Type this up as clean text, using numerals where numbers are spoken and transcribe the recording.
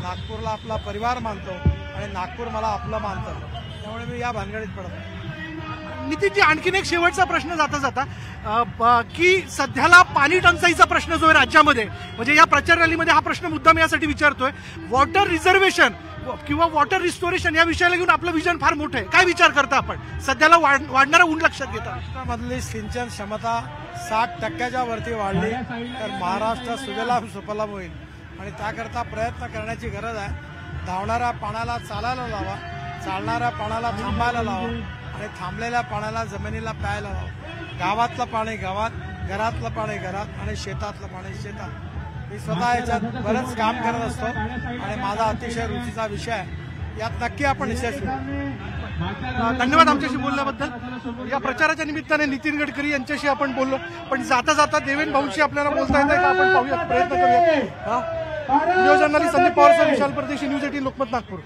नागपूरला आपला परिवार मानतो आणि नागपूर मला आपलं मानतं, त्यामुळे मी या भानगडीत पडत नाही. नितीनजी, आणखीन एक शेवटचा प्रश्न जाता जाता की सध्याला पाणी टंचाईचा प्रश्न जो आहे राज्यामध्ये, म्हणजे या प्रचार रॅलीमध्ये हा प्रश्न मुद्दाम यासाठी विचारतोय, वॉटर रिझर्वेशन किंवा वॉटर रिस्टोरेशन या विषयाला घेऊन आपलं विजन फार मोठं आहे. काय विचार करता आपण सध्याला वाढणारा ऊन लक्षात घेता? महाराष्ट्रामधली सिंचन क्षमता 60% वरती वाढली तर महाराष्ट्र सुजलाम सुफलाम होईल आणि त्याकरता प्रयत्न करण्याची गरज आहे. धावणाऱ्या पाण्याला चालायला लावा, चालणाऱ्या पाण्याला थांबायला लावा आणि थांबलेल्या पाण्याला जमिनीला प्यायला लावा. गावातलं पाणी गावात, घरातलं पाणी घरात आणि शेतातलं पाणी शेतात. मी स्वतः याच्यात बरंच काम करत असतो आणि माझा अतिशय रुचीचा विषय आहे. यात नक्की आपण यशस्वी होऊ. धन्यवाद आमच्याशी बोलल्याबद्दल. या प्रचाराच्या निमित्ताने नितीन गडकरी यांच्याशी आपण बोललो, पण जाता जाता देवेंद्र भाऊंशी आपल्याला बोलता येत आहे का? आपण पाहूया, प्रयत्न करूया. व्हिडिओ जर्नलिस्ट संदीप पवार, विशाल परदेशी, न्यूज 18 लोकमत, नागपूर.